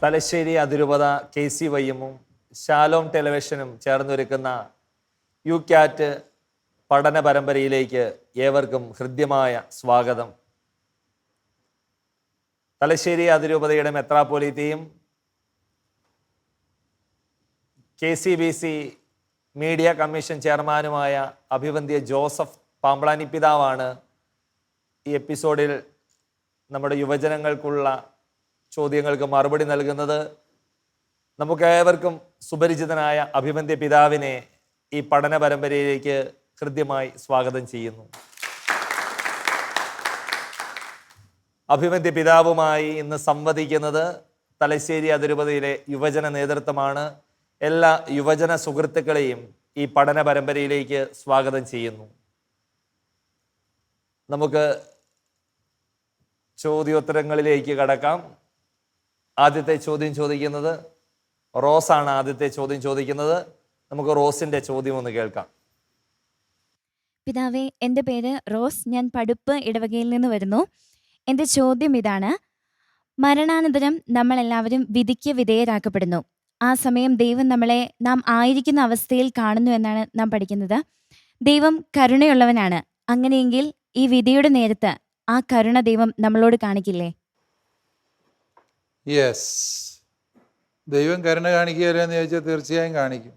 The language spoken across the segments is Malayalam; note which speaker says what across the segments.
Speaker 1: തലശ്ശേരി അതിരൂപത KCYM-ഉം ശാലോം ടെലിവിഷനും ചേർന്നൊരുക്കുന്ന യുക്യാറ്റ് പഠന പരമ്പരയിലേക്ക് ഏവർക്കും ഹൃദ്യമായ സ്വാഗതം. തലശ്ശേരി അതിരൂപതയുടെ മെത്രാപ്പോലീത്തയും KCBC മീഡിയ കമ്മീഷൻ ചെയർമാനുമായ അഭിവന്ദ്യ ജോസഫ് പാമ്പ്ളാനി പിതാവാണ് ഈ എപ്പിസോഡിൽ നമ്മുടെ യുവജനങ്ങൾക്കുള്ള ചോദ്യങ്ങൾക്ക് മറുപടി നൽകുന്നത്. നമുക്കേവർക്കും സുപരിചിതനായ അഭിവന്ദ്യ പിതാവിനെ ഈ പഠന പരമ്പരയിലേക്ക് ഹൃദ്യമായി സ്വാഗതം ചെയ്യുന്നു. അഭിവന്ദ്യ പിതാവുമായി ഇന്ന് സംവദിക്കുന്നത് തലശ്ശേരി അതിരൂപതയിലെ യുവജന നേതൃത്വമാണ്. എല്ലാ യുവജന സുഹൃത്തുക്കളെയും ഈ പഠന പരമ്പരയിലേക്ക് സ്വാഗതം ചെയ്യുന്നു. നമുക്ക് ചോദ്യോത്തരങ്ങളിലേക്ക് കടക്കാം. ആദ്യത്തെ ചോദ്യം ചോദിക്കുന്നത് റോസാണ്. ആദ്യത്തെ ചോദ്യം ചോദിക്കുന്നത് നമുക്ക് റോസിന്റെ ചോദ്യം ഒന്ന് കേൾക്കാം.
Speaker 2: പിതാവേ, എൻ്റെ പേര് റോസ്. ഞാൻ പടുപ്പ് ഇടവകയിൽ നിന്ന് വരുന്നു. എൻ്റെ ചോദ്യം ഇതാണ്: മരണാനന്തരം നമ്മളെല്ലാവരും വിധിക്ക് വിധേയരാക്കപ്പെടുന്നു. ആ സമയം ദൈവം നമ്മളെ നാം ആയിരിക്കുന്ന അവസ്ഥയിൽ കാണുന്നു എന്നാണ് നാം പഠിക്കുന്നത്. ദൈവം കരുണയുള്ളവനാണ്. അങ്ങനെയെങ്കിൽ ഈ വിധിയുടെ നേരത്ത് ആ കരുണ ദൈവം നമ്മളോട് കാണിക്കില്ലേ?
Speaker 3: യെസ്, ദൈവം കരുണ കാണിക്കുകയല്ലോ എന്ന് ചോദിച്ചാൽ തീർച്ചയായും കാണിക്കും.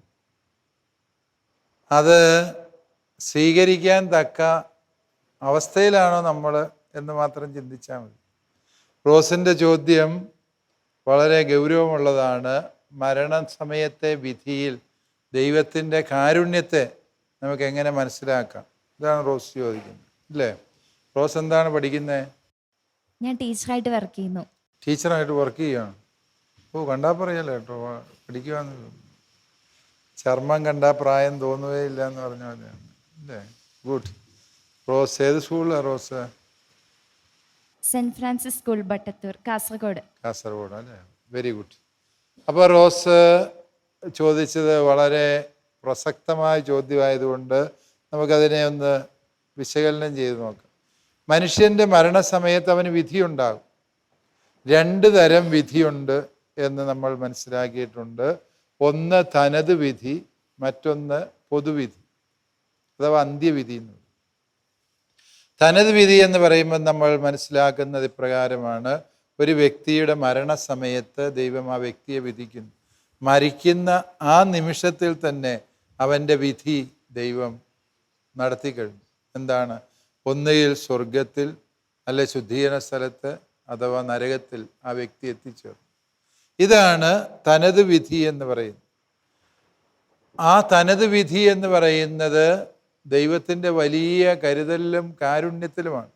Speaker 3: അത് സ്വീകരിക്കാൻ തക്ക അവസ്ഥയിലാണോ നമ്മൾ എന്ന് മാത്രം ചിന്തിച്ചാൽ മതി. റോസിൻ്റെ ചോദ്യം വളരെ ഗൗരവമുള്ളതാണ്. മരണസമയത്തെ വിധിയിൽ ദൈവത്തിൻ്റെ കാരുണ്യത്തെ നമുക്ക് എങ്ങനെ മനസ്സിലാക്കാം? ഇതാണ് റോസ് ചോദിക്കുന്നത്, അല്ലേ? റോസ് എന്താണ് പഠിക്കുന്നത്?
Speaker 2: ഞാൻ ടീച്ചറായിട്ട് വർക്ക് ചെയ്യുന്നു.
Speaker 3: ടീച്ചറായിട്ട് വർക്ക് ചെയ്യുകയാണ്. കണ്ടാൽ പറയല്ലേ കേട്ടോ, പഠിക്കുവാന്ന്. ചർമ്മം കണ്ടാൽ പ്രായം തോന്നുകയില്ല എന്ന് പറഞ്ഞ പോലെയാണ്, അല്ലേ? ഗുഡ്. റോസ് ഏത് സ്കൂളിലാണ് Rose?
Speaker 2: Saint Francis school, Battathur, Kasaragod.
Speaker 3: Kasaragod, അല്ലേ? Very good. അപ്പോൾ റോസ് ചോദിച്ചത് വളരെ പ്രസക്തമായ ചോദ്യമായതുകൊണ്ട് നമുക്കതിനെ ഒന്ന് വിശകലനം ചെയ്ത് നോക്കാം. മനുഷ്യൻ്റെ മരണസമയത്ത് അവന് വിധിയുണ്ടാകും. രണ്ട് തരം വിധിയുണ്ട് എന്ന് നമ്മൾ മനസ്സിലാക്കിയിട്ടുണ്ട്. ഒന്ന് തനത് വിധി, മറ്റൊന്ന് പൊതുവിധി അഥവാ അന്ത്യവിധി എന്ന്. തനത് വിധി എന്ന് പറയുമ്പോൾ നമ്മൾ മനസ്സിലാക്കുന്നത് ഇപ്രകാരമാണ്: ഒരു വ്യക്തിയുടെ മരണസമയത്ത് ദൈവം ആ വ്യക്തിയെ വിധിക്കുന്നു. മരിക്കുന്ന ആ നിമിഷത്തിൽ തന്നെ അവൻ്റെ വിധി ദൈവം നടത്തിക്കഴിഞ്ഞു. എന്താണ്? ഒന്നുകിൽ സ്വർഗത്തിൽ, അല്ലെ ശുദ്ധീകരണ സ്ഥലത്ത്, അഥവാ നരകത്തിൽ ആ വ്യക്തി എത്തിച്ചേർന്നു. ഇതാണ് തനത് വിധി എന്ന് പറയുന്നത്. ആ തനത് വിധി എന്ന് പറയുന്നത് ദൈവത്തിൻ്റെ വലിയ കരുതലിലും കാരുണ്യത്തിലുമാണ്.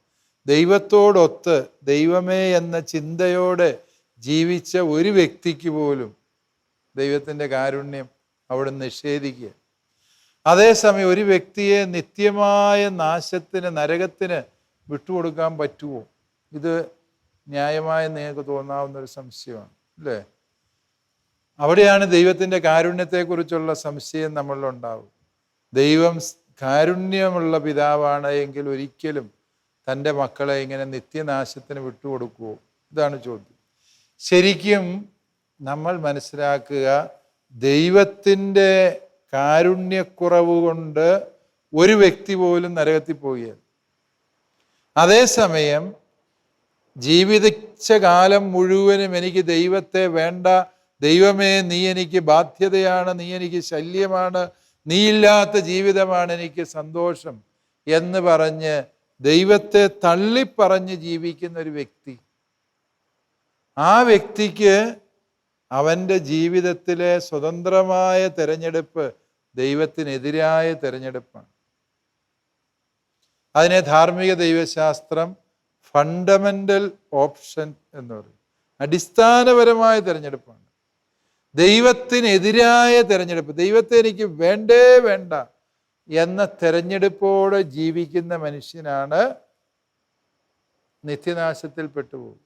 Speaker 3: ദൈവത്തോടൊത്ത് ദൈവമേ എന്ന ചിന്തയോടെ ജീവിച്ച ഒരു വ്യക്തിക്ക് പോലും ദൈവത്തിൻ്റെ കാരുണ്യം അവിടെ നിഷേധിക്കുക. അതേസമയം ഒരു വ്യക്തിയെ നിത്യമായ നാശത്തിന്, നരകത്തിന് വിട്ടുകൊടുക്കാൻ പറ്റുമോ? ഇത് ന്യായമായി നിങ്ങൾക്ക് തോന്നാവുന്ന ഒരു സംശയമാണ്, അല്ലേ? അവിടെയാണ് ദൈവത്തിൻ്റെ കാരുണ്യത്തെക്കുറിച്ചുള്ള സംശയം നമ്മളിലുണ്ടാവും. ദൈവം കാരുണ്യമുള്ള പിതാവാണ് എങ്കിൽ ഒരിക്കലും തൻ്റെ മക്കളെ ഇങ്ങനെ നിത്യനാശത്തിന് വിട്ടുകൊടുക്കുമോ? ഇതാണ് ചോദ്യം. ശരിക്കും നമ്മൾ മനസ്സിലാക്കുക, ദൈവത്തിൻ്റെ കാരുണ്യക്കുറവ് കൊണ്ട് ഒരു വ്യക്തി പോലും നരകത്തിൽ പോവുകയാണ്. അതേസമയം ജീവിച്ച കാലം മുഴുവനും എനിക്ക് ദൈവത്തെ വേണ്ട, ദൈവമേ നീ എനിക്ക് ബാധ്യതയാണ്, നീ എനിക്ക് ശല്യമാണ്, നീ ഇല്ലാത്ത ജീവിതമാണ് എനിക്ക് സന്തോഷം എന്ന് പറഞ്ഞ് ദൈവത്തെ തള്ളിപ്പറഞ്ഞ് ജീവിക്കുന്ന ഒരു വ്യക്തി, ആ വ്യക്തിക്ക് അവൻ്റെ ജീവിതത്തിലെ സ്വതന്ത്രമായ തിരഞ്ഞെടുപ്പ് ദൈവത്തിനെതിരായ തിരഞ്ഞെടുപ്പാണ്. അതിനെ ധാർമ്മിക ദൈവശാസ്ത്രം ഫണ്ടമെൻ്റൽ ഓപ്ഷൻ എന്ന് പറയും. അടിസ്ഥാനപരമായ തിരഞ്ഞെടുപ്പാണ്, ദൈവത്തിനെതിരായ തിരഞ്ഞെടുപ്പ്. ദൈവത്തെ എനിക്ക് വേണ്ടേ വേണ്ട എന്ന തിരഞ്ഞെടുപ്പോടെ ജീവിക്കുന്ന മനുഷ്യനാണ് നിത്യനാശത്തിൽ പെട്ടുപോകും.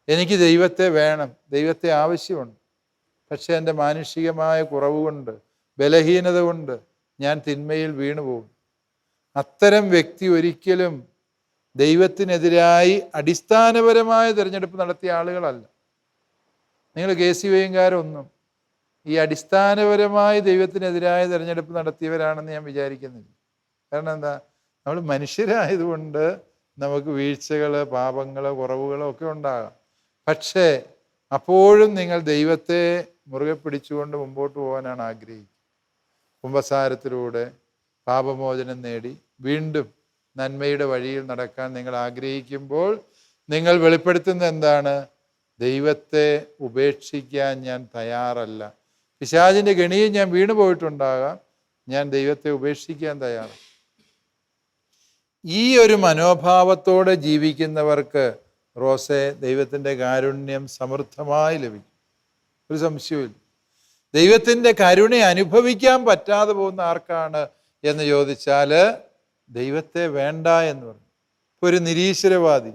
Speaker 3: എനിക്ക് ദൈവത്തെ വേണം, ദൈവത്തെ ആവശ്യമുണ്ട്, പക്ഷെ എൻ്റെ മാനുഷികമായ കുറവ് കൊണ്ട്, ബലഹീനത കൊണ്ട് ഞാൻ തിന്മയിൽ വീണുപോകും. അത്തരം വ്യക്തി ഒരിക്കലും ദൈവത്തിനെതിരായി അടിസ്ഥാനപരമായ തിരഞ്ഞെടുപ്പ് നടത്തിയ ആളുകളല്ല. നിങ്ങൾ KCYക്കാരൊന്നും ഈ അടിസ്ഥാനപരമായി ദൈവത്തിനെതിരായ തിരഞ്ഞെടുപ്പ് നടത്തിയവരാണെന്ന് ഞാൻ വിചാരിക്കുന്നില്ല. കാരണം എന്താ, നമ്മൾ മനുഷ്യരായതുകൊണ്ട് നമുക്ക് വീഴ്ചകൾ, പാപങ്ങൾ, കുറവുകളോ ഒക്കെ ഉണ്ടാകാം. പക്ഷേ അപ്പോഴും നിങ്ങൾ ദൈവത്തെ മുറുകെ പിടിച്ചുകൊണ്ട് മുമ്പോട്ട് പോകാനാണ് ആഗ്രഹിക്കുന്നത്. കുമ്പസാരത്തിലൂടെ പാപമോചനം നേടി വീണ്ടും നന്മയുടെ വഴിയിൽ നടക്കാൻ നിങ്ങൾ ആഗ്രഹിക്കുമ്പോൾ നിങ്ങൾ വെളിപ്പെടുത്തുന്ന എന്താണ്? ദൈവത്തെ ഉപേക്ഷിക്കാൻ ഞാൻ തയ്യാറല്ല. പിശാചിൻ്റെ കെണിയിൽ ഞാൻ വീണു പോയിട്ടുണ്ടാകാം, ഞാൻ ദൈവത്തെ ഉപേക്ഷിക്കാൻ തയ്യാറാണ്. ഈ ഒരു മനോഭാവത്തോടെ ജീവിക്കുന്നവർക്ക് റോസെ ദൈവത്തിൻ്റെ കാരുണ്യം സമൃദ്ധമായി ലഭിക്കും. ഒരു സംശയവുമില്ല. ദൈവത്തിൻ്റെ കരുണ അനുഭവിക്കാൻ പറ്റാതെ പോകുന്ന ആർക്കാണ് എന്ന് ചോദിച്ചാൽ ദൈവത്തെ വേണ്ട എന്ന് പറഞ്ഞു. ഇപ്പോൾ ഒരു നിരീശ്വരവാദി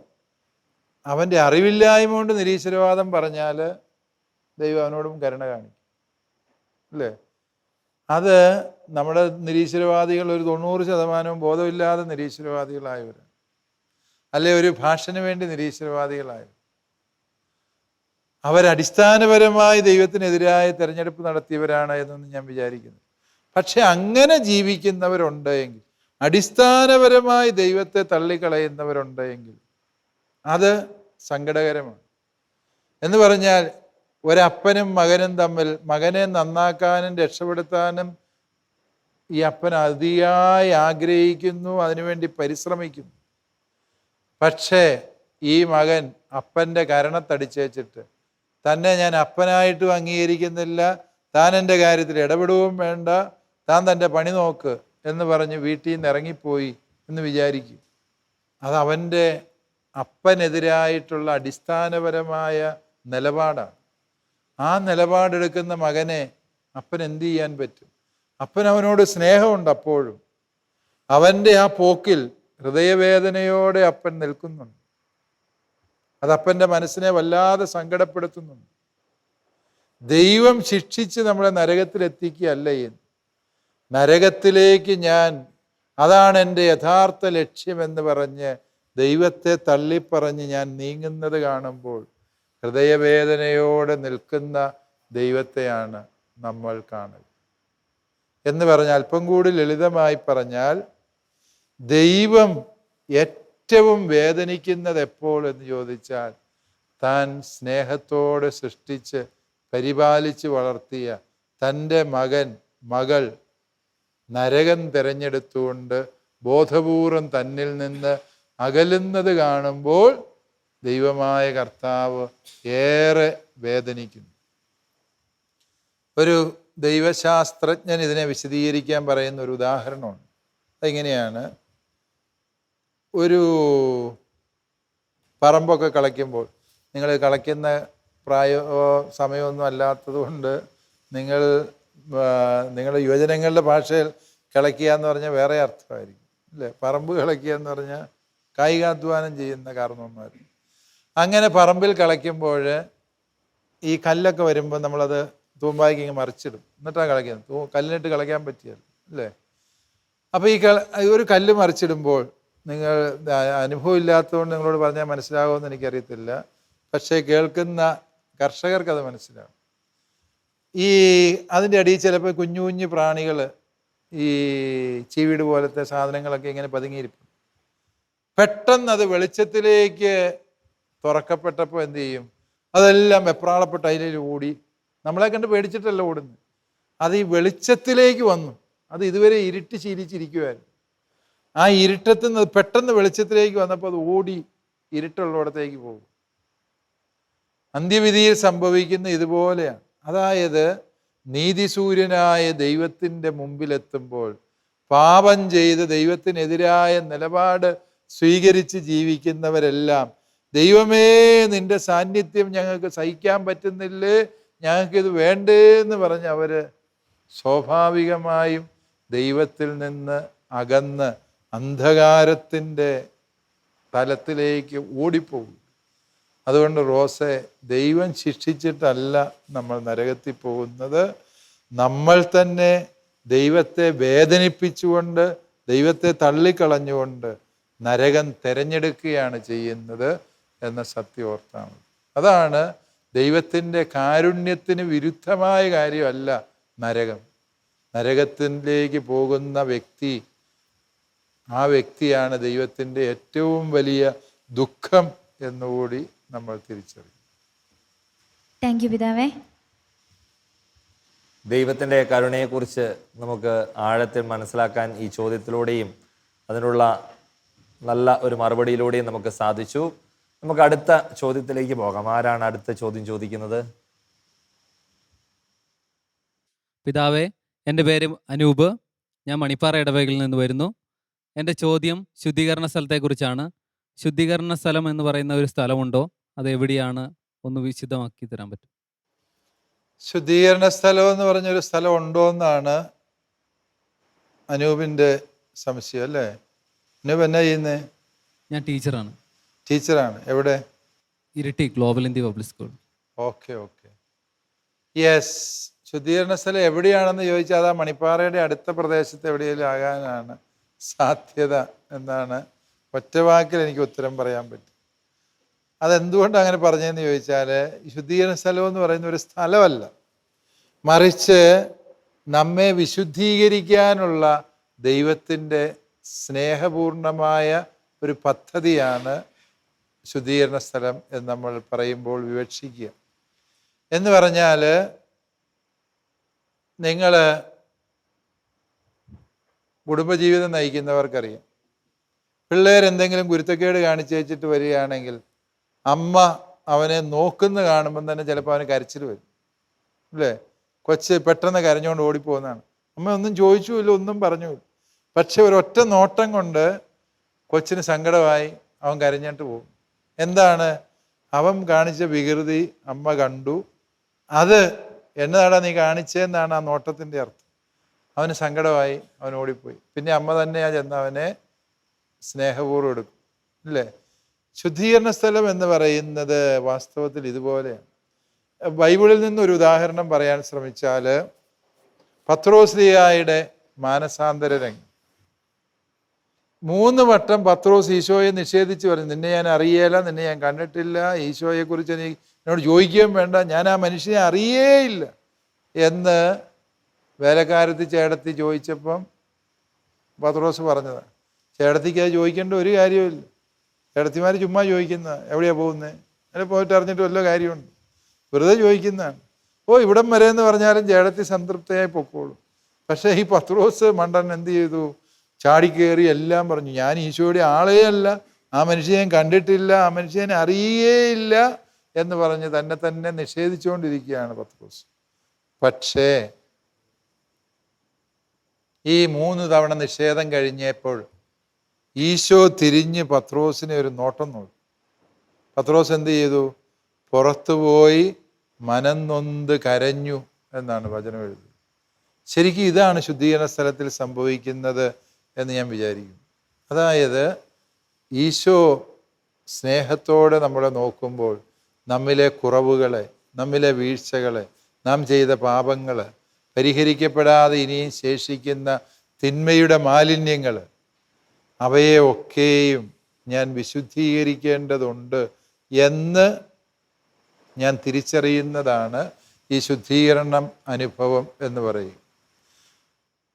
Speaker 3: അവൻ്റെ അറിവില്ലായ്മ കൊണ്ട് നിരീശ്വരവാദം പറഞ്ഞാൽ ദൈവം അവനോടും കരുണ കാണിക്കും, അല്ലേ? അത് നമ്മുടെ നിരീശ്വരവാദികൾ ഒരു 90% ബോധമില്ലാതെ നിരീശ്വരവാദികളായവരാണ്, അല്ലെ ഒരു ഭാഷന് വേണ്ടി നിരീശ്വരവാദികളായവർ. അവരടിസ്ഥാനപരമായി ദൈവത്തിനെതിരായ തെരഞ്ഞെടുപ്പ് നടത്തിയവരാണ് എന്നൊന്നും ഞാൻ വിചാരിക്കുന്നു. പക്ഷെ അങ്ങനെ ജീവിക്കുന്നവരുണ്ട് എങ്കിൽ, അടിസ്ഥാനപരമായി ദൈവത്തെ തള്ളിക്കളയുന്നവരുണ്ട് എങ്കിൽ അത് സങ്കടകരമാണ്. എന്ന് പറഞ്ഞാൽ ഒരപ്പനും മകനും തമ്മിൽ, മകനെ നന്നാക്കാനും രക്ഷപ്പെടുത്താനും ഈ അപ്പൻ അതിയായി ആഗ്രഹിക്കുന്നു, അതിനുവേണ്ടി പരിശ്രമിക്കുന്നു. പക്ഷേ ഈ മകൻ അപ്പൻ്റെ കരണത്തടിച്ചേച്ചിട്ട് തന്നെ ഞാൻ അപ്പനായിട്ടും അംഗീകരിക്കുന്നില്ല, താൻ എൻ്റെ കാര്യത്തിൽ ഇടപെടുകയും വേണ്ട, താൻ തൻ്റെ പണി നോക്ക് എന്ന് പറഞ്ഞ് വീട്ടിൽ നിന്ന് ഇറങ്ങിപ്പോയി എന്ന് വിചാരിക്കും. അത് അവൻ്റെ അപ്പനെതിരായിട്ടുള്ള അടിസ്ഥാനപരമായ നിലപാടാണ്. ആ നിലപാടെടുക്കുന്ന മകനെ അപ്പൻ എന്ത് ചെയ്യാൻ പറ്റും? അപ്പൻ അവനോട് സ്നേഹമുണ്ട്, അപ്പോഴും അവൻ്റെ ആ പോക്കിൽ ഹൃദയവേദനയോടെ അപ്പൻ നിൽക്കുന്നുണ്ട്. അത് അപ്പൻ്റെ മനസ്സിനെ വല്ലാതെ സങ്കടപ്പെടുത്തുന്നുണ്ട്. ദൈവം ശിക്ഷിച്ച് നമ്മളെ നരകത്തിലെത്തിക്കുകയല്ല ചെയ്യുന്നത്. നരകത്തിലേക്ക് അതാണ് എൻ്റെ യഥാർത്ഥ ലക്ഷ്യമെന്ന് പറഞ്ഞ് ദൈവത്തെ തള്ളിപ്പറഞ്ഞ് ഞാൻ നീങ്ങുന്നത് കാണുമ്പോൾ ഹൃദയവേദനയോടെ നിൽക്കുന്ന ദൈവത്തെയാണ് നമ്മൾ കാണുക. എന്ന് പറഞ്ഞാൽ, അല്പം കൂടി ലളിതമായി പറഞ്ഞാൽ, ദൈവം ഏറ്റവും വേദനിക്കുന്നത് എപ്പോൾ എന്ന് ചോദിച്ചാൽ, താൻ സ്നേഹത്തോടെ സൃഷ്ടിച്ച് പരിപാലിച്ച് വളർത്തിയ തൻ്റെ മകൾ നരകം തിരഞ്ഞെടുത്തുകൊണ്ട് ബോധപൂർവം തന്നിൽ നിന്ന് അകലുന്നത് കാണുമ്പോൾ ദൈവമായ കർത്താവ് ഏറെ വേദനിക്കുന്നു. ഒരു ദൈവശാസ്ത്രജ്ഞൻ ഇതിനെ വിശദീകരിക്കാൻ പറയുന്ന ഒരു ഉദാഹരണമുണ്ട്. അതെങ്ങനെയാണ്? ഒരു പറമ്പൊക്കെ കളയ്ക്കുമ്പോൾ, നിങ്ങൾ കളയ്ക്കുന്ന സമയമൊന്നും അല്ലാത്തത് കൊണ്ട് നിങ്ങൾ യുവജനങ്ങളുടെ ഭാഷയിൽ കളയ്ക്കുക എന്ന് പറഞ്ഞാൽ വേറെ അർത്ഥമായിരിക്കും, അല്ലേ? പറമ്പ് കളയ്ക്കുക എന്ന് പറഞ്ഞാൽ കായികാധ്വാനം ചെയ്യുന്ന കാരണവന്മാർ. അങ്ങനെ പറമ്പിൽ കളയ്ക്കുമ്പോൾ ഈ കല്ലൊക്കെ വരുമ്പോൾ നമ്മളത് തൂമ്പായ്ക്ക് ഇങ്ങനെ മറിച്ചിടും, എന്നിട്ടാണ് കളയ്ക്കുന്നത്. കല്ലിനിട്ട് കളയ്ക്കാൻ പറ്റിയല്ലോ, അല്ലേ? അപ്പോൾ ഒരു കല്ല് മറിച്ചിടുമ്പോൾ, നിങ്ങൾ അനുഭവം ഇല്ലാത്തതുകൊണ്ട് നിങ്ങളോട് പറഞ്ഞാൽ മനസ്സിലാകുമെന്ന് എനിക്കറിയത്തില്ല, പക്ഷേ കേൾക്കുന്ന കർഷകർക്കത് മനസ്സിലാവും. അതിൻ്റെ അടിയിൽ ചിലപ്പോൾ കുഞ്ഞു കുഞ്ഞു പ്രാണികൾ, ഈ ചീവീട് പോലത്തെ സാധനങ്ങളൊക്കെ ഇങ്ങനെ പതുങ്ങിയിരിക്കും. പെട്ടെന്ന് അത് വെളിച്ചത്തിലേക്ക് തുറക്കപ്പെട്ടപ്പോൾ എന്ത് ചെയ്യും? അതെല്ലാം വെപ്രാളപ്പെട്ട് അതിൽ ഓടി. നമ്മളെ കണ്ട് പേടിച്ചിട്ടല്ല ഓടുന്നത്, അത് ഈ വെളിച്ചത്തിലേക്ക് വന്നു. അത് ഇതുവരെ ഇരുട്ട് ശീലിച്ചിരിക്കുമായിരുന്നു. ആ ഇരുട്ടത്തിൽ നിന്ന് പെട്ടെന്ന് വെളിച്ചത്തിലേക്ക് വന്നപ്പോൾ അത് ഓടി ഇരുട്ടുള്ളിടത്തേക്ക് പോകും. അന്ത്യവിധിയിൽ സംഭവിക്കുന്ന ഇതുപോലെയാണ്. അതായത് നീതിസൂര്യനായ ദൈവത്തിൻ്റെ മുമ്പിലെത്തുമ്പോൾ പാപം ചെയ്ത് ദൈവത്തിനെതിരായ നിലപാട് സ്വീകരിച്ച് ജീവിക്കുന്നവരെല്ലാം, ദൈവമേ നിൻ്റെ സാന്നിധ്യം ഞങ്ങൾക്ക് സഹിക്കാൻ പറ്റുന്നില്ലേ, ഞങ്ങൾക്കിത് വേണ്ടേ എന്ന് പറഞ്ഞ് അവർ സ്വാഭാവികമായും ദൈവത്തിൽ നിന്ന് അകന്ന് അന്ധകാരത്തിൻ്റെ തലത്തിലേക്ക് ഓടിപ്പോകും. അതുകൊണ്ട് റോസെ, ദൈവം ശിക്ഷിച്ചിട്ടല്ല നമ്മൾ നരകത്തിൽ പോകുന്നത്, നമ്മൾ തന്നെ ദൈവത്തെ വേദനിപ്പിച്ചുകൊണ്ട്, ദൈവത്തെ തള്ളിക്കളഞ്ഞുകൊണ്ട് നരകം തിരഞ്ഞെടുക്കുകയാണ് ചെയ്യുന്നത് എന്ന സത്യം ഓർത്താണ്. അതാണ് ദൈവത്തിൻ്റെ കാരുണ്യത്തിന് വിരുദ്ധമായ കാര്യമല്ല നരകം. നരകത്തിലേക്ക് പോകുന്ന വ്യക്തി, ആ വ്യക്തിയാണ് ദൈവത്തിൻ്റെ ഏറ്റവും വലിയ ദുഃഖം എന്നുകൂടി നമ്മൾ തിരിച്ചറിയും.
Speaker 2: താങ്ക് യു പിതാവേ.
Speaker 1: ദൈവത്തിൻ്റെ കരുണയെക്കുറിച്ച് നമുക്ക് ആഴത്തിൽ മനസ്സിലാക്കാൻ ഈ ചോദ്യത്തിലൂടെയും അതിനുള്ള നല്ല ഒരു മറുപടിയിലൂടെയും നമുക്ക് സാധിച്ചു. നമുക്ക് അടുത്ത ചോദ്യത്തിലേക്ക് പോകാം. ആരാണ് അടുത്ത ചോദ്യം ചോദിക്കുന്നത്?
Speaker 4: പിതാവേ, എൻ്റെ പേര് അനൂപ്. ഞാൻ മണിപ്പാറ ഇടവകയിൽ നിന്ന് വരുന്നു. എൻ്റെ ചോദ്യം ശുദ്ധീകരണ സ്ഥലത്തെക്കുറിച്ചാണ്. ശുദ്ധീകരണ സ്ഥലം എന്ന് പറയുന്ന ഒരു സ്ഥലമുണ്ടോ? അത് എവിടെയാണ്? ഒന്ന് വിശദമാക്കി തരാൻ പറ്റും?
Speaker 3: ശുദ്ധീകരണ സ്ഥലം എന്ന് പറഞ്ഞൊരു സ്ഥലം ഉണ്ടോ എന്നാണ് അനൂപിൻ്റെ സംശയം അല്ലേ? അനൂപ് എന്നാ ചെയ്യുന്നേ?
Speaker 4: ഞാൻ ടീച്ചറാണ്.
Speaker 3: ടീച്ചറാണ്. എവിടെ?
Speaker 4: Iritty global India public school.
Speaker 3: Okay. Yes. ശുദ്ധീകരണ സ്ഥലം എവിടെയാണെന്ന് ചോദിച്ചാൽ അതാ മണിപ്പാറയുടെ അടുത്ത പ്രദേശത്ത് എവിടെയെങ്കിലും ആകാനാണ് സാധ്യത എന്നാണ് ഒറ്റവാക്കിൽ എനിക്ക് ഉത്തരം പറയാൻ പറ്റും. അതെന്തുകൊണ്ട് അങ്ങനെ പറഞ്ഞതെന്ന് ചോദിച്ചാൽ, ശുദ്ധീകരണ സ്ഥലം എന്ന് പറയുന്ന ഒരു സ്ഥലമല്ല, മറിച്ച് നമ്മെ വിശുദ്ധീകരിക്കാനുള്ള ദൈവത്തിൻ്റെ സ്നേഹപൂർണമായ ഒരു പദ്ധതിയാണ് ശുദ്ധീകരണ സ്ഥലം എന്ന് നമ്മൾ പറയുമ്പോൾ വിവക്ഷിക്കുക. എന്ന് പറഞ്ഞാൽ, നിങ്ങൾ കുടുംബജീവിതം നയിക്കുന്നവർക്കറിയാം, പിള്ളേരെന്തെങ്കിലും കുരുത്തക്കേട് കാണിച്ചു വെച്ചിട്ട് വരികയാണെങ്കിൽ അമ്മ അവനെ നോക്കുന്ന കാണുമ്പം തന്നെ ചിലപ്പോൾ അവന് കരച്ചിൽ വരും അല്ലേ? കൊച്ച് പെട്ടെന്ന് കരഞ്ഞുകൊണ്ട് ഓടിപ്പോകുന്നതാണ്. അമ്മ ഒന്നും ചോദിച്ചുമില്ല, ഒന്നും പറഞ്ഞുമില്ല, പക്ഷെ ഒരൊറ്റ നോട്ടം കൊണ്ട് കൊച്ചിന് സങ്കടമായി, അവൻ കരഞ്ഞിട്ട് പോകും. എന്താണ്? അവൻ കാണിച്ച വികൃതി അമ്മ കണ്ടു. അത് എന്നതാടാ നീ കാണിച്ചതെന്നാണ് ആ നോട്ടത്തിൻ്റെ അർത്ഥം. അവന് സങ്കടമായി, അവൻ ഓടിപ്പോയി. പിന്നെ അമ്മ തന്നെയാ ചെന്ന് അവനെ സ്നേഹപൂർവ്വം എടുക്കും അല്ലേ? ശുദ്ധീകരണ സ്ഥലം എന്ന് പറയുന്നത് വാസ്തവത്തിൽ ഇതുപോലെയാണ്. ബൈബിളിൽ നിന്നൊരു ഉദാഹരണം പറയാൻ ശ്രമിച്ചാൽ, പത്രോസ്ലിയായുടെ മാനസാന്തര രംഗം. 3 വട്ടം പത്രോസ് ഈശോയെ നിഷേധിച്ച് പറഞ്ഞു, നിന്നെ ഞാൻ അറിയേല, നിന്നെ ഞാൻ കണ്ടിട്ടില്ല, ഈശോയെക്കുറിച്ച് എന്നോട് ചോദിക്കുകയും വേണ്ട, ഞാൻ ആ മനുഷ്യനെ അറിയേയില്ല എന്ന് വേലക്കാരത്തി ചേടത്തി ചോദിച്ചപ്പം പത്രോസ് പറഞ്ഞതാണ്. ചേടത്തിക്ക് അത് ചോദിക്കേണ്ട ഒരു കാര്യമില്ല. ചേടത്തിമാർ ചുമ്മാ ചോദിക്കുന്ന, എവിടെയാണ് പോകുന്നത്, അതിൽ പോയിട്ട് അറിഞ്ഞിട്ട് വല്ല കാര്യമുണ്ട്? വെറുതെ ചോദിക്കുന്നതാണ്. ഇവിടം വരെ എന്ന് പറഞ്ഞാലും ചേടത്തി സംതൃപ്തയായി പൊക്കോളും. പക്ഷേ ഈ പത്രോസ് മണ്ടൻ എന്ത് ചെയ്തു? ചാടിക്കേറി എല്ലാം പറഞ്ഞു. ഞാൻ ഈശോയുടെ ആളേ അല്ല, ആ മനുഷ്യനെ കണ്ടിട്ടില്ല, ആ മനുഷ്യനെ അറിയേയില്ല എന്ന് പറഞ്ഞ് തന്നെ നിഷേധിച്ചുകൊണ്ടിരിക്കുകയാണ് പത്രോസ്. പക്ഷേ ഈ 3 തവണ നിഷേധം കഴിഞ്ഞപ്പോൾ ഈശോ തിരിഞ്ഞ് പത്രോസിനെ ഒരു നോട്ടം നോക്കി. പത്രോസ് എന്ത് ചെയ്തു? പുറത്തുപോയി മനം നൊന്ത് കരഞ്ഞു എന്നാണ് വചനം എഴുതുന്നത്. ശരിക്കും ഇതാണ് ശുദ്ധീകരണ സ്ഥലത്തിൽ സംഭവിക്കുന്നത് എന്ന് ഞാൻ വിചാരിക്കുന്നു. അതായത് ഈശോ സ്നേഹത്തോടെ നമ്മളെ നോക്കുമ്പോൾ നമ്മിലെ കുറവുകളെ, നമ്മിലെ വീഴ്ചകളെ, നാം ചെയ്ത പാപങ്ങൾ, പരിഹരിക്കപ്പെടാതെ ഇനിയും ശേഷിക്കുന്ന തിന്മയുടെ മാലിന്യങ്ങൾ, അവയെ ഒക്കെയും ഞാൻ വിശുദ്ധീകരിക്കേണ്ടതുണ്ട് എന്ന് ഞാൻ തിരിച്ചറിയുന്നതാണ് ഈ ശുദ്ധീകരണം അനുഭവം എന്ന് പറയും.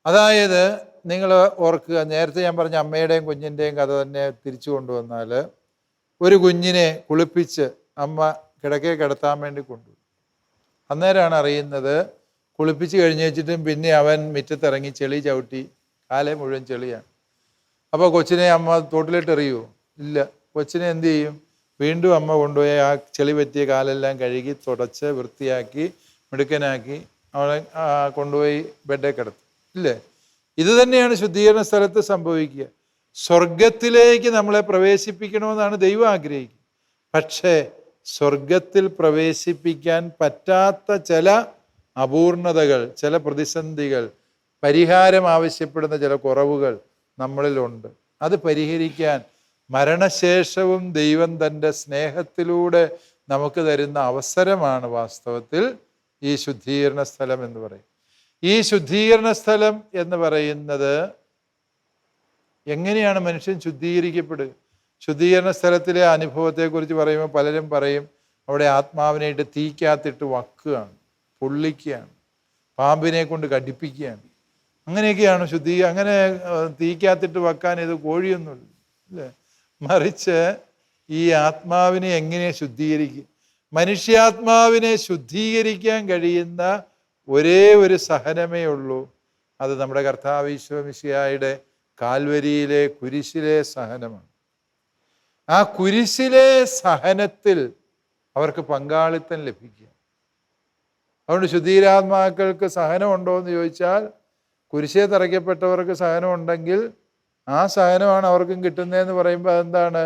Speaker 3: അതായത് നിങ്ങൾ ഓർക്കുക, നേരത്തെ ഞാൻ പറഞ്ഞ അമ്മയുടെയും കുഞ്ഞിൻ്റെയും കഥ തന്നെ തിരിച്ചു കൊണ്ടുവന്നാൽ, ഒരു കുഞ്ഞിനെ കുളിപ്പിച്ച് അമ്മ കിടക്കെ കിടത്താൻ വേണ്ടി കൊണ്ടുപോയി. അന്നേരമാണ് അറിയുന്നത്, കുളിപ്പിച്ച് കഴിഞ്ഞ് വെച്ചിട്ടും പിന്നെ അവൻ മുറ്റത്തിറങ്ങി ചെളി ചവിട്ടി, കാലേ മുഴുവൻ ചെളിയാണ്. അപ്പോൾ കൊച്ചിനെ അമ്മ തോട്ടിലിട്ട് എറിയുമോ? ഇല്ല. കൊച്ചിനെ എന്ത് ചെയ്യും? വീണ്ടും അമ്മ കൊണ്ടുപോയി ആ ചെളി പറ്റിയ കാലെല്ലാം കഴുകി തുടച്ച് വൃത്തിയാക്കി മിടുക്കനാക്കി അവളെ കൊണ്ടുപോയി ബെഡേ കിടത്തും ഇല്ലേ? ഇത് തന്നെയാണ് ശുദ്ധീകരണ സ്ഥലത്ത് സംഭവിക്കുക. സ്വർഗത്തിലേക്ക് നമ്മളെ പ്രവേശിപ്പിക്കണമെന്നാണ് ദൈവം ആഗ്രഹിക്കുക. പക്ഷേ സ്വർഗത്തിൽ പ്രവേശിപ്പിക്കാൻ പറ്റാത്ത ചില അപൂർണതകൾ, ചില പ്രതിസന്ധികൾ, പരിഹാരം ആവശ്യപ്പെടുന്ന ചില കുറവുകൾ നമ്മളിലുണ്ട്. അത് പരിഹരിക്കാൻ മരണശേഷവും ദൈവം തൻ്റെ സ്നേഹത്തിലൂടെ നമുക്ക് തരുന്ന അവസരമാണ് വാസ്തവത്തിൽ ഈ ശുദ്ധീകരണ സ്ഥലം എന്ന് പറയും. ഈ ശുദ്ധീകരണ സ്ഥലം എന്ന് പറയുന്നത് എങ്ങനെയാണ് മനുഷ്യൻ ശുദ്ധീകരിക്കപ്പെടുക? ശുദ്ധീകരണ സ്ഥലത്തിലെ അനുഭവത്തെക്കുറിച്ച് പറയുമ്പോൾ പലരും പറയും, അവിടെ ആത്മാവിനെ ഇട്ട് തീക്കകത്തിട്ട് വക്കുകയാണ്, പൊള്ളിക്കുകയാണ്, പാമ്പിനെ കൊണ്ട് കടിപ്പിക്കുകയാണ്. അങ്ങനെയൊക്കെയാണ് അങ്ങനെ തീക്കകത്തിട്ട് വെക്കാൻ ഇത് കോഴിയൊന്നുമില്ല, അല്ലേ? മറിച്ച് ഈ ആത്മാവിനെ എങ്ങനെ ശുദ്ധീകരിക്കും? മനുഷ്യാത്മാവിനെ ശുദ്ധീകരിക്കാൻ കഴിയുന്ന ഒരേ ഒരു സഹനമേ ഉള്ളൂ. അത് നമ്മുടെ കർത്താവ് ഈശോ മിശിഹായുടെ കാൽവരിയിലെ കുരിശിലെ സഹനമാണ്. ആ കുരിശിലെ സഹനത്തിൽ അവർക്ക് പങ്കാളിത്തം ലഭിക്കുക. അതുകൊണ്ട് ശുദ്ധീരാത്മാക്കൾക്ക് സഹനം ഉണ്ടോ എന്ന് ചോദിച്ചാൽ, കുരിശേ തറയ്ക്കപ്പെട്ടവർക്ക് സഹനം ഉണ്ടെങ്കിൽ ആ സഹനമാണ് അവർക്കും കിട്ടുന്നതെന്ന് പറയുമ്പോൾ അതെന്താണ്?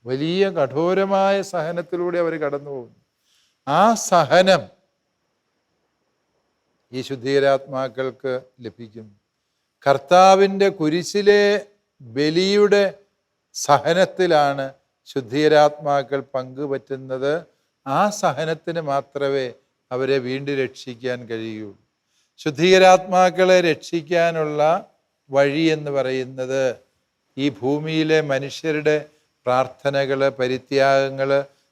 Speaker 3: വലിയ കഠോരമായ സഹനത്തിലൂടെ അവർ കടന്നു പോകുന്നു. ആ സഹനം ഈ ശുദ്ധീരാത്മാക്കൾക്ക് ലഭിക്കുന്നു. കർത്താവിൻ്റെ കുരിശിലെ ബലിയുടെ സഹനത്തിലാണ് ശുദ്ധീരാത്മാക്കൾ പങ്കുപറ്റുന്നത്. ആ സഹനത്തിന് മാത്രമേ അവരെ വീണ്ടും രക്ഷിക്കാൻ കഴിയൂ. ശുദ്ധീരാത്മാക്കളെ രക്ഷിക്കാനുള്ള വഴി എന്ന് പറയുന്നത് ഈ ഭൂമിയിലെ മനുഷ്യരുടെ പ്രാർത്ഥനകൾ, പരിത്യാഗങ്ങൾ,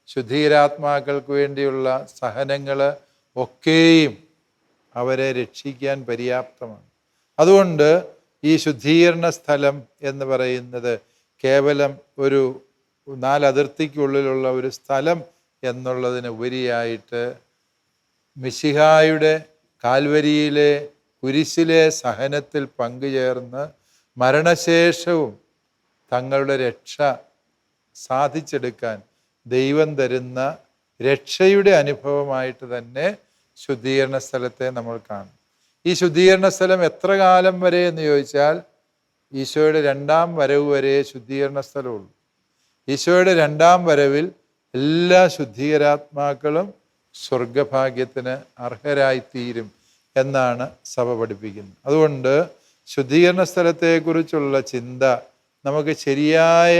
Speaker 3: ശുദ്ധീരാത്മാക്കൾക്ക് വേണ്ടിയുള്ള സഹനങ്ങൾ ഒക്കെയും അവരെ രക്ഷിക്കാൻ പര്യാപ്തമാണ്. അതുകൊണ്ട് ഈ ശുദ്ധീകരണ സ്ഥലം എന്ന് പറയുന്നത് കേവലം ഒരു 4 അതിർത്തിക്കുള്ളിലുള്ള ഒരു സ്ഥലം എന്നുള്ളതിന് ഉപരിയായിട്ട് മിശിഹായുടെ കാൽവരിയിലെ കുരിശിലെ സഹനത്തിൽ പങ്കുചേർന്ന് മരണശേഷവും തങ്ങളുടെ രക്ഷ സാധിച്ചെടുക്കാൻ ദൈവം തരുന്ന രക്ഷയുടെ അനുഭവമായിട്ട് തന്നെ ശുദ്ധീകരണ സ്ഥലത്തെ നമ്മൾ കാണും. ഈ ശുദ്ധീകരണ സ്ഥലം എത്ര കാലം വരെ എന്ന് ചോദിച്ചാൽ, ഈശോയുടെ 2ാം വരവ് വരെ ശുദ്ധീകരണ സ്ഥലമുള്ളൂ. ഈശോയുടെ 2ാം വരവിൽ എല്ലാ ശുദ്ധീകരാത്മാക്കളും സ്വർഗഭാഗ്യത്തിന് അർഹരായിത്തീരും എന്നാണ് സഭ പഠിപ്പിക്കുന്നത്. അതുകൊണ്ട് ശുദ്ധീകരണ സ്ഥലത്തെക്കുറിച്ചുള്ള ചിന്ത നമുക്ക് ശരിയായ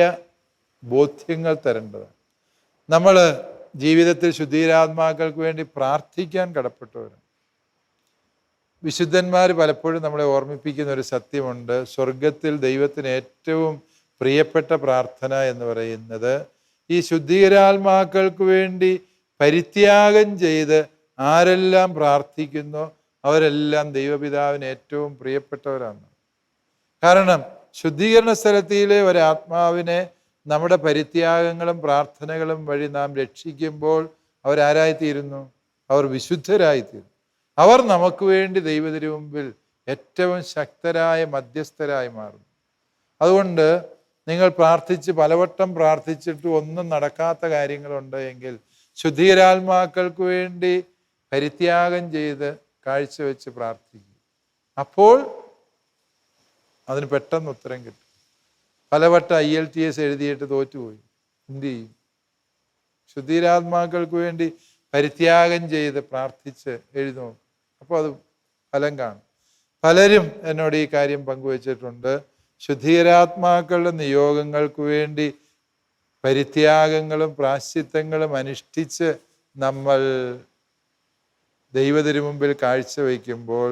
Speaker 3: ബോധ്യങ്ങൾ തരേണ്ടതാണ്. നമ്മൾ ജീവിതത്തിൽ ശുദ്ധീകരാത്മാക്കൾക്ക് വേണ്ടി പ്രാർത്ഥിക്കാൻ കടപ്പെട്ടവരാണ്. വിശുദ്ധന്മാർ പലപ്പോഴും നമ്മളെ ഓർമ്മിപ്പിക്കുന്ന ഒരു സത്യമുണ്ട്. സ്വർഗത്തിൽ ദൈവത്തിന് ഏറ്റവും പ്രിയപ്പെട്ട പ്രാർത്ഥന എന്ന് പറയുന്നത് ഈ ശുദ്ധീകരാത്മാക്കൾക്ക് വേണ്ടി പരിത്യാഗം ചെയ്ത് ആരെല്ലാം പ്രാർത്ഥിക്കുന്നോ അവരെല്ലാം ദൈവപിതാവിന് ഏറ്റവും പ്രിയപ്പെട്ടവരാണ്. കാരണം ശുദ്ധീകരണ സ്ഥലത്തിലെ ഒരാത്മാവിനെ നമ്മുടെ പരിത്യാഗങ്ങളും പ്രാർത്ഥനകളും വഴി നാം രക്ഷിക്കുമ്പോൾ അവരാരായിത്തീരുന്നു? അവർ വിശുദ്ധരായിത്തീരുന്നു. അവർ നമുക്ക് വേണ്ടി ദൈവത്തിനു മുമ്പിൽ ഏറ്റവും ശക്തരായ മധ്യസ്ഥരായി മാറുന്നു. അതുകൊണ്ട് നിങ്ങൾ പലവട്ടം പ്രാർത്ഥിച്ചിട്ട് ഒന്നും നടക്കാത്ത കാര്യങ്ങളുണ്ട് എങ്കിൽ ശുദ്ധീകരാത്മാക്കൾക്ക് വേണ്ടി പരിത്യാഗം ചെയ്ത് കാഴ്ചവെച്ച് പ്രാർത്ഥിക്കും. അപ്പോൾ അതിന് പെട്ടെന്ന് ഉത്തരം കിട്ടും. പലവട്ടം IELTS എഴുതിയിട്ട് തോറ്റുപോയി, എന്ത് ചെയ്യും? ശുദ്ധീകരാത്മാക്കൾക്ക് വേണ്ടി പരിത്യാഗം ചെയ്ത് പ്രാർത്ഥിച്ച് എഴുതും. അപ്പോൾ അത് ഫലം കാണും. പലരും എന്നോട് ഈ കാര്യം പങ്കുവച്ചിട്ടുണ്ട്. ശുദ്ധീകരാത്മാക്കളുടെ നിയോഗങ്ങൾക്ക് വേണ്ടി പരിത്യാഗങ്ങളും പ്രാശ്ചിത്തങ്ങളും അനുഷ്ഠിച്ച് നമ്മൾ ദൈവത്തിനു മുമ്പിൽ കാഴ്ചവെക്കുമ്പോൾ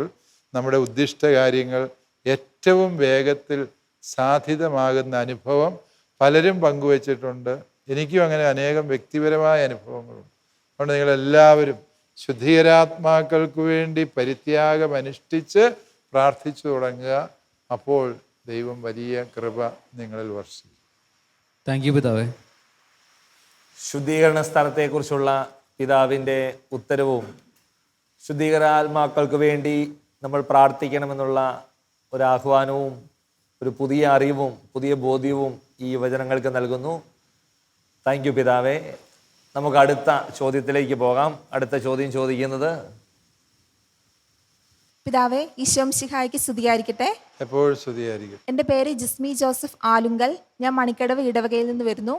Speaker 3: നമ്മുടെ ഉദ്ദിഷ്ട കാര്യങ്ങൾ ഏറ്റവും വേഗത്തിൽ സാധിതമാകുന്ന അനുഭവം പലരും പങ്കുവച്ചിട്ടുണ്ട്. എനിക്കും അങ്ങനെ അനേകം വ്യക്തിപരമായ അനുഭവങ്ങളുണ്ട്. അതുകൊണ്ട് നിങ്ങളെല്ലാവരും ശുദ്ധീകരാത്മാക്കൾക്ക് വേണ്ടി പരിത്യാഗം അനുഷ്ഠിച്ച് പ്രാർത്ഥിച്ചു തുടങ്ങുക. അപ്പോൾ ദൈവം വലിയ കൃപ നിങ്ങളിൽ വർഷിക്കും.
Speaker 4: താങ്ക് യു പിതാവേ.
Speaker 1: ശുദ്ധീകരണ സ്ഥലത്തെക്കുറിച്ചുള്ള പിതാവിൻ്റെ ഉത്തരവും ശുദ്ധീകരാത്മാക്കൾക്ക് വേണ്ടി നമ്മൾ പ്രാർത്ഥിക്കണമെന്നുള്ള ഒരാഹ്വാനവും ഒരു പുതിയ അറിവും പുതിയ ബോധ്യവും ഈ വചനങ്ങൾക്ക് നൽകുന്നു. താങ്ക് യു പിതാവേ. നമുക്ക് അടുത്ത ചോദ്യത്തിലേക്ക് പോകാം. അടുത്ത ചോദ്യം ചോദിക്കുന്നത്
Speaker 5: പിതാവേ, ഈശോ മിശിഹായ്ക്ക് സ്തുതിയായിരിക്കട്ടെ.
Speaker 3: എപ്പോഴും സ്തുതിയായിരിക്കും.
Speaker 5: എൻ്റെ പേര് ജിസ്മി ജോസഫ് ആലുങ്കൽ. ഞാൻ മണിക്കടവ് ഇടവകയിൽ നിന്ന് വരുന്നു.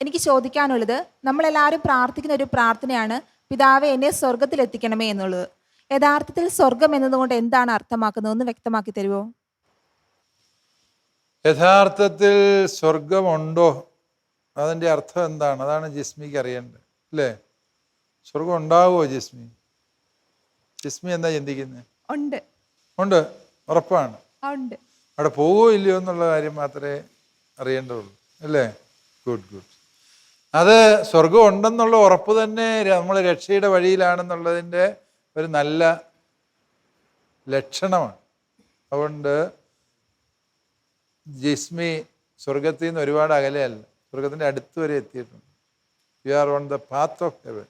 Speaker 5: എനിക്ക് ചോദിക്കാനുള്ളത്, നമ്മളെല്ലാവരും പ്രാർത്ഥിക്കുന്ന ഒരു പ്രാർത്ഥനയാണ് പിതാവേ എന്നെ സ്വർഗത്തിലെത്തിക്കണമേ എന്നുള്ളത്. യഥാർത്ഥത്തിൽ സ്വർഗം എന്നതുകൊണ്ട് എന്താണ് അർത്ഥമാക്കുന്നതെന്ന് വ്യക്തമാക്കി തരുമോ?
Speaker 3: യഥാർത്ഥത്തിൽ സ്വർഗമുണ്ടോ, അതിൻ്റെ അർത്ഥം എന്താണ്? അതാണ് ജിസ്മിക്ക് അറിയേണ്ടത്, അല്ലേ? സ്വർഗം ഉണ്ടാവുമോ ജിസ്മി? ജിസ്മി എന്താ ചിന്തിക്കുന്നത്?
Speaker 5: ഉണ്ട്.
Speaker 3: ഉണ്ട്, ഉറപ്പാണ്.
Speaker 5: ഉണ്ട്.
Speaker 3: അവിടെ പോവുമോ ഇല്ലയോ എന്നുള്ള കാര്യം മാത്രമേ അറിയേണ്ടതുള്ളൂ, അല്ലേ? ഗുഡ്. അത് സ്വർഗം ഉണ്ടെന്നുള്ള ഉറപ്പ് തന്നെ നമ്മൾ രക്ഷയുടെ വഴിയിലാണെന്നുള്ളതിൻ്റെ ഒരു നല്ല ലക്ഷണമാണ്. അതുകൊണ്ട് ജിസ്മി സ്വർഗത്തിൽ നിന്ന് ഒരുപാട് അകലെയല്ല, സ്വർഗത്തിൻ്റെ അടുത്ത് വരെ എത്തിയിട്ടുണ്ട്. You are on the path of heaven.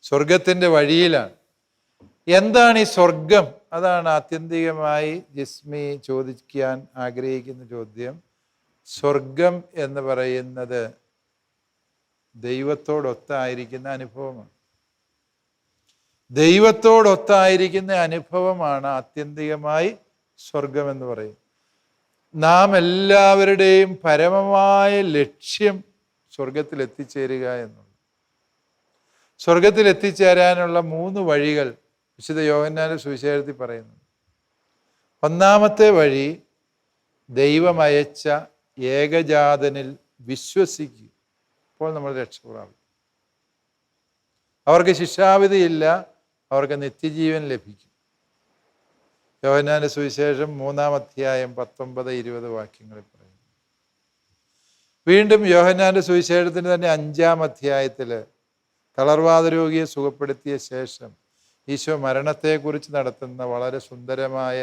Speaker 3: സ്വർഗത്തിൻ്റെ വഴിയിലാണ്. എന്താണ് ഈ സ്വർഗം? അതാണ് ആത്യന്തികമായി ജിസ്മി ചോദിക്കാൻ ആഗ്രഹിക്കുന്ന ചോദ്യം. സ്വർഗം എന്ന് പറയുന്നത് ദൈവത്തോടൊത്തായിരിക്കുന്ന അനുഭവമാണ്. ദൈവത്തോടൊത്തായിരിക്കുന്ന അനുഭവമാണ് ആത്യന്തികമായി സ്വർഗം എന്ന് പറയും. നാം എല്ലാവരുടെയും പരമമായ ലക്ഷ്യം സ്വർഗത്തിൽ എത്തിച്ചേരുക എന്നുള്ളത്. സ്വർഗത്തിൽ എത്തിച്ചേരാനുള്ള 3 വഴികൾ വിശുദ്ധ യോഹന്നാന്റെ സുവിശേഷത്തിൽ പറയുന്നു. ഒന്നാമത്തെ വഴി ദൈവമയച്ച ഏകജാതനിൽ വിശ്വസിക്കുക. അപ്പോൾ നമ്മൾ രക്ഷപ്പെടാം. അവർക്ക് ശിക്ഷാവിധിയില്ല, അവർക്ക് നിത്യജീവൻ ലഭിക്കും. യോഹന്നാന്റെ സുവിശേഷം 3-ാം അധ്യായം 19-20 വാക്യങ്ങളിൽ പറയുന്നു. വീണ്ടും യോഹന്നാന്റെ സുവിശേഷത്തിന് തന്നെ 5-ാം അധ്യായത്തിൽ തളർവാദ രോഗിയെ സുഖപ്പെടുത്തിയ ശേഷം ഈശോ മരണത്തെക്കുറിച്ച് നടത്തുന്ന വളരെ സുന്ദരമായ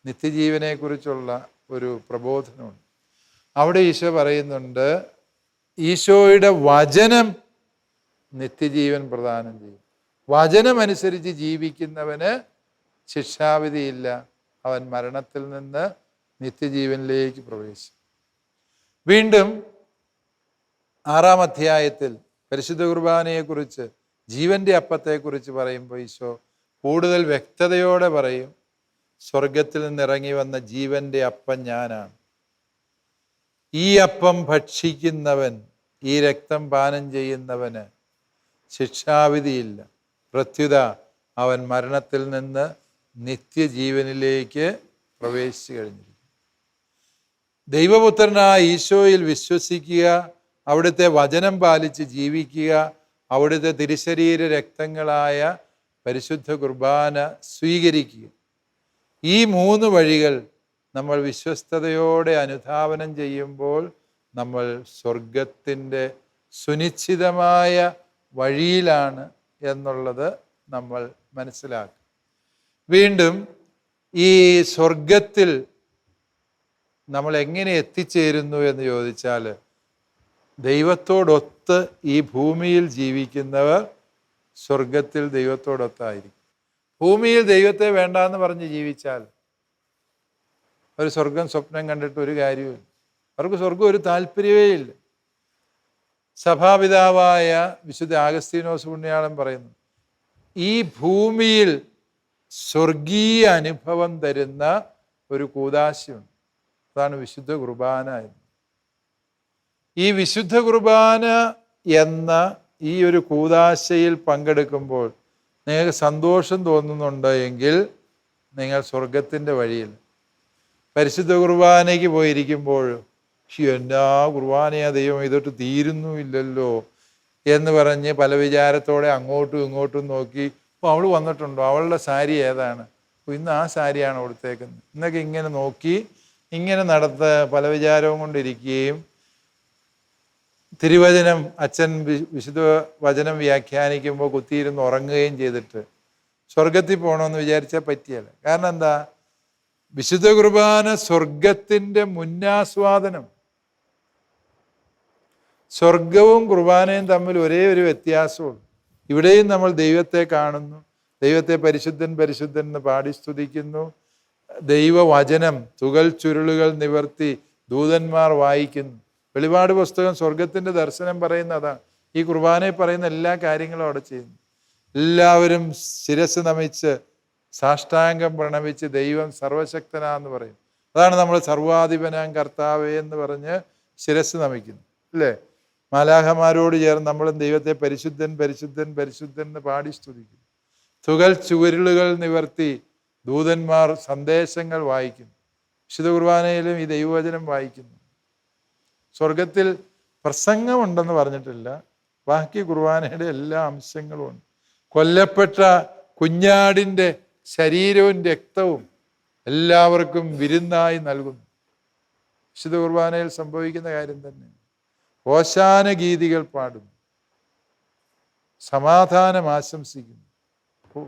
Speaker 3: നിത്യജീവനെക്കുറിച്ചുള്ള ഒരു പ്രബോധനമുണ്ട്. അവിടെ ഈശോ പറയുന്നുണ്ട്, ഈശോയുടെ വചനം നിത്യജീവൻ പ്രദാനം ചെയ്യും. വചനമനുസരിച്ച് ജീവിക്കുന്നവന് ശിക്ഷാവിധിയില്ല, അവൻ മരണത്തിൽ നിന്ന് നിത്യജീവനിലേക്ക് പ്രവേശിക്കും. വീണ്ടും 6-ാം അധ്യായത്തിൽ പരിശുദ്ധ കുർബാനയെക്കുറിച്ച്, ജീവന്റെ അപ്പത്തെക്കുറിച്ച് പറയുമ്പോൾ ഈശോ കൂടുതൽ വ്യക്തതയോടെ പറയും, സ്വർഗത്തിൽ നിന്നിറങ്ങി വന്ന ജീവന്റെ അപ്പം ഞാനാണ്. ഈ അപ്പം ഭക്ഷിക്കുന്നവൻ, ഈ രക്തം പാനം ചെയ്യുന്നവന് ശിക്ഷാവിധിയില്ല, പ്രത്യുത അവൻ മരണത്തിൽ നിന്ന് നിത്യജീവനിലേക്ക് പ്രവേശിച്ചു കഴിഞ്ഞിരിക്കും. ദൈവപുത്രനായ ഈശോയിൽ വിശ്വസിക്കുക, അവിടുത്തെ വചനം പാലിച്ച് ജീവിക്കുക, അവിടുത്തെ തിരുശരീര രക്തങ്ങളായ പരിശുദ്ധ കുർബാന സ്വീകരിക്കുക. ഈ 3 വഴികൾ നമ്മൾ വിശ്വസ്തയോടെ അനുധാവനം ചെയ്യുമ്പോൾ നമ്മൾ സ്വർഗത്തിൻ്റെ സുനിശ്ചിതമായ വഴിയിലാണ് എന്നുള്ളത് നമ്മൾ മനസ്സിലാക്കും. വീണ്ടും ഈ സ്വർഗത്തിൽ നമ്മൾ എങ്ങനെ എത്തിച്ചേരുന്നു എന്ന് ചോദിച്ചാൽ, ദൈവത്തോടൊത്ത് ഈ ഭൂമിയിൽ ജീവിക്കുന്നവർ സ്വർഗത്തിൽ ദൈവത്തോടൊത്തായിരിക്കും. ഭൂമിയിൽ ദൈവത്തെ വേണ്ടാന്ന് പറഞ്ഞ് ജീവിച്ചാൽ ഒരു സ്വർഗം സ്വപ്നം കണ്ടിട്ട് ഒരു കാര്യവുമില്ല. അവർക്ക് സ്വർഗം ഒരു താല്പര്യമേ ഇല്ല. സഭാപിതാവായ വിശുദ്ധ ആഗസ്തീനോസ് പുണ്യാളൻ പറയുന്നു, ഈ ഭൂമിയിൽ സ്വർഗീയ അനുഭവം തരുന്ന ഒരു കൂദാശയുണ്ട്, അതാണ് വിശുദ്ധ കുർബാന എന്ന്. ഈ വിശുദ്ധ കുർബാന എന്ന ഈ ഒരു കൂദാശയിൽ പങ്കെടുക്കുമ്പോൾ നിങ്ങൾക്ക് സന്തോഷം തോന്നുന്നുണ്ട് എങ്കിൽ നിങ്ങൾ സ്വർഗത്തിൻ്റെ വഴിയിൽ. പരിശുദ്ധ കുർബാനയ്ക്ക് പോയിരിക്കുമ്പോൾ എന്നാ കുർബാനയാ ദൈവം, ഇതൊട്ട് തീരുന്നുമില്ലല്ലോ എന്ന് പറഞ്ഞ് പല വിചാരത്തോടെ അങ്ങോട്ടും ഇങ്ങോട്ടും നോക്കി, അവൾ വന്നിട്ടുണ്ടോ, അവളുടെ സാരി ഏതാണ്, ഇന്ന് ആ സാരിയാണ് കൊടുത്തേക്കുന്നത് എന്നൊക്കെ ഇങ്ങനെ നോക്കി ഇങ്ങനെ പല വിചാരവും കൊണ്ടിരിക്കുകയും തിരുവചനം അച്ഛൻ വിശുദ്ധ വചനം വ്യാഖ്യാനിക്കുമ്പോൾ കുത്തിയിരുന്ന് ഉറങ്ങുകയും ചെയ്തിട്ട് സ്വർഗത്തിൽ പോകണമെന്ന് വിചാരിച്ചാൽ പറ്റിയല്ല. കാരണം എന്താ? വിശുദ്ധ കുർബാന സ്വർഗത്തിൻ്റെ മുന്നാസ്വാദനം. സ്വർഗവും കുർബാനയും തമ്മിൽ ഒരേ ഒരു വ്യത്യാസമുള്ളൂ. ഇവിടെയും നമ്മൾ ദൈവത്തെ കാണുന്നു, ദൈവത്തെ പരിശുദ്ധൻ പരിശുദ്ധൻ എന്ന് പാടി സ്തുതിക്കുന്നു. ദൈവവചനം തുകൽ ചുരുളുകൾ നിവർത്തി ദൂതന്മാർ വായിക്കുന്നു. വെളിപാട് പുസ്തകം സ്വർഗത്തിൻ്റെ ദർശനം പറയുന്ന അതാണ്. ഈ കുർബാനയിൽ പറയുന്ന എല്ലാ കാര്യങ്ങളും അവിടെ ചെയ്യുന്നു. എല്ലാവരും ശിരസ് നമിച്ച് സാഷ്ടാംഗം പ്രണമിച്ച് ദൈവം സർവശക്തനാന്ന് പറയും. അതാണ് നമ്മൾ സർവാധിപനാം കർത്താവേ എന്ന് പറഞ്ഞ് ശിരസ് നമിക്കുന്നു, അല്ലേ? മാലാഖമാരോട് ചേർന്ന് നമ്മളും ദൈവത്തെ പരിശുദ്ധൻ പരിശുദ്ധൻ പരിശുദ്ധൻ എന്ന് പാടി സ്തുതിക്കുന്നു. തുകൽ ചുവരുളുകൾ നിവർത്തി ദൂതന്മാർ സന്ദേശങ്ങൾ വായിക്കുന്നു. വിശുദ്ധ കുർബാനയിലും ഈ ദൈവവചനം വായിക്കുന്നു. സ്വർഗത്തിൽ പ്രസംഗമുണ്ടെന്ന് പറഞ്ഞിട്ടില്ല, ബാക്കി കുർബാനയുടെ എല്ലാ അംശങ്ങളും ഉണ്ട്. കൊല്ലപ്പെട്ട കുഞ്ഞാടിൻ്റെ ശരീരവും രക്തവും എല്ലാവർക്കും വിരുന്നായി നൽകുന്നു. വിശുദ്ധ കുർബാനയിൽ സംഭവിക്കുന്ന കാര്യം തന്നെ. ഓശാന ഗീതികൾ പാടുന്നു, സമാധാനം ആശംസിക്കുന്നു. ഓ,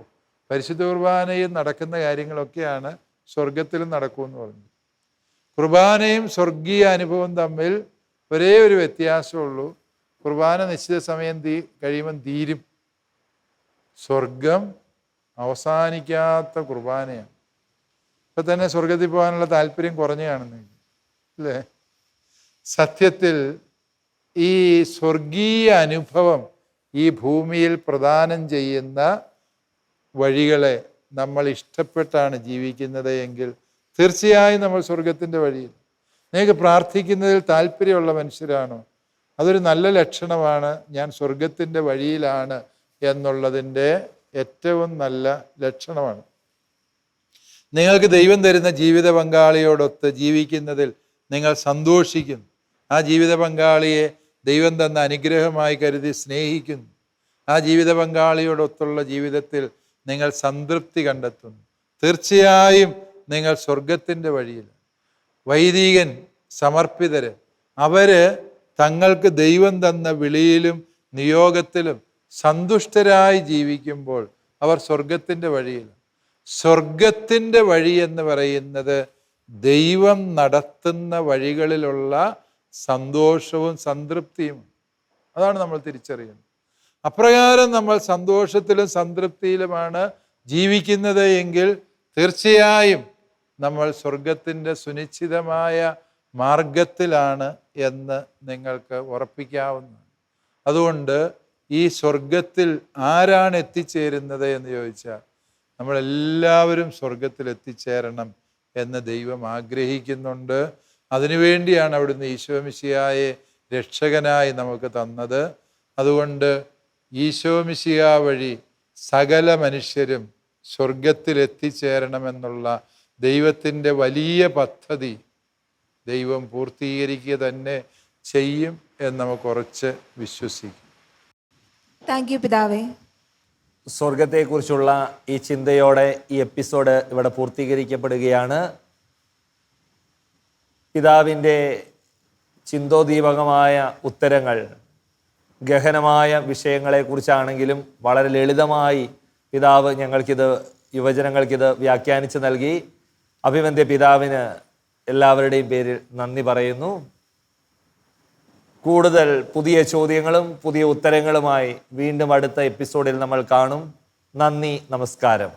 Speaker 3: പരിശുദ്ധ കുർബാനയിൽ നടക്കുന്ന കാര്യങ്ങളൊക്കെയാണ് സ്വർഗത്തിലും നടക്കുമെന്ന് പറഞ്ഞു. കുർബാനയും സ്വർഗീയ അനുഭവം തമ്മിൽ ഒരേ ഒരു വ്യത്യാസമുള്ളൂ. കുർബാന നിശ്ചിത സമയം കഴിയുമ്പം തീരും. സ്വർഗം അവസാനിക്കാത്ത കുർബാനയാണ്. ഇപ്പം തന്നെ സ്വർഗത്തിൽ പോകാനുള്ള താല്പര്യം കുറഞ്ഞു കാണുന്നെങ്കിൽ അല്ലേ? സത്യത്തിൽ ഈ സ്വർഗീയ അനുഭവം ഈ ഭൂമിയിൽ പ്രദാനം ചെയ്യുന്ന വഴികളെ നമ്മൾ ഇഷ്ടപ്പെട്ടാണ് ജീവിക്കുന്നത് എങ്കിൽ തീർച്ചയായും നമ്മൾ സ്വർഗത്തിൻ്റെ വഴിയിൽ. നിങ്ങൾക്ക് പ്രാർത്ഥിക്കുന്നതിൽ താല്പര്യമുള്ള മനുഷ്യരാണോ? അതൊരു നല്ല ലക്ഷണമാണ്. ഞാൻ സ്വർഗത്തിൻ്റെ വഴിയിലാണ് എന്നുള്ളതിൻ്റെ ഏറ്റവും നല്ല ലക്ഷണമാണ്. നിങ്ങൾക്ക് ദൈവം തരുന്ന ജീവിത പങ്കാളിയോടൊത്ത് ജീവിക്കുന്നതിൽ നിങ്ങൾ സന്തോഷിക്കുന്നു. ആ ജീവിത പങ്കാളിയെ ദൈവം തന്ന അനുഗ്രഹമായി കരുതി സ്നേഹിക്കുന്നു. ആ ജീവിത പങ്കാളിയോടൊത്തുള്ള ജീവിതത്തിൽ നിങ്ങൾ സംതൃപ്തി കണ്ടെത്തുന്നു. തീർച്ചയായും നിങ്ങൾ സ്വർഗത്തിൻ്റെ വഴിയിൽ. വൈദികൻ, സമർപ്പിതര്, അവര് തങ്ങൾക്ക് ദൈവം തന്ന വിളിയിലും നിയോഗത്തിലും സന്തുഷ്ടരായി ജീവിക്കുമ്പോൾ അവർ സ്വർഗത്തിൻ്റെ വഴിയിൽ. സ്വർഗത്തിൻ്റെ വഴി എന്ന് പറയുന്നത് ദൈവം നടത്തുന്ന വഴികളിലുള്ള സന്തോഷവും സംതൃപ്തിയും. അതാണ് നമ്മൾ തിരിച്ചറിയുന്നത്. അപ്രകാരം നമ്മൾ സന്തോഷത്തിലും സംതൃപ്തിയിലുമാണ് ജീവിക്കുന്നത് എങ്കിൽ തീർച്ചയായും നമ്മൾ സ്വർഗത്തിൻ്റെ സുനിശ്ചിതമായ മാർഗത്തിലാണ് എന്ന് നിങ്ങൾക്ക് ഉറപ്പിക്കാവുന്നതാണ്. അതുകൊണ്ട് ഈ സ്വർഗത്തിൽ ആരാണ് എത്തിച്ചേരുന്നത് എന്ന് ചോദിച്ചാൽ നമ്മളെല്ലാവരും സ്വർഗത്തിൽ എത്തിച്ചേരണം എന്ന് ദൈവം ആഗ്രഹിക്കുന്നുണ്ട്. അതിനുവേണ്ടിയാണ് അവിടുന്ന് ഈശോ മിശിഹായെ രക്ഷകനായി നമുക്ക് തന്നത്. അതുകൊണ്ട് ഈശോ മിശിഹ വഴി സകല മനുഷ്യരും സ്വർഗത്തിൽ എത്തിച്ചേരണമെന്നുള്ള ദൈവത്തിൻ്റെ വലിയ പദ്ധതി ദൈവം പൂർത്തീകരിക്കുക തന്നെ ചെയ്യും എന്ന് നമുക്ക് ഉറച്ച് വിശ്വസിക്കും.
Speaker 5: താങ്ക് യു പിതാവേ.
Speaker 1: സ്വർഗത്തെക്കുറിച്ചുള്ള ഈ ചിന്തയോടെ ഈ എപ്പിസോഡ് ഇവിടെ പൂർത്തീകരിക്കപ്പെടുകയാണ്. പിതാവിൻ്റെ ചിന്തോദീപകമായ ഉത്തരങ്ങൾ ഗഹനമായ വിഷയങ്ങളെക്കുറിച്ചാണെങ്കിലും വളരെ ലളിതമായി പിതാവ് യുവജനങ്ങൾക്കിത് വ്യാഖ്യാനിച്ച് നൽകി. അഭിവന്ദ്യ പിതാവിന് എല്ലാവരുടെയും പേരിൽ നന്ദി പറയുന്നു. കൂടുതൽ പുതിയ ചോദ്യങ്ങളും പുതിയ ഉത്തരങ്ങളുമായി വീണ്ടും അടുത്ത എപ്പിസോഡിൽ നമ്മൾ കാണും. നന്ദി, നമസ്കാരം.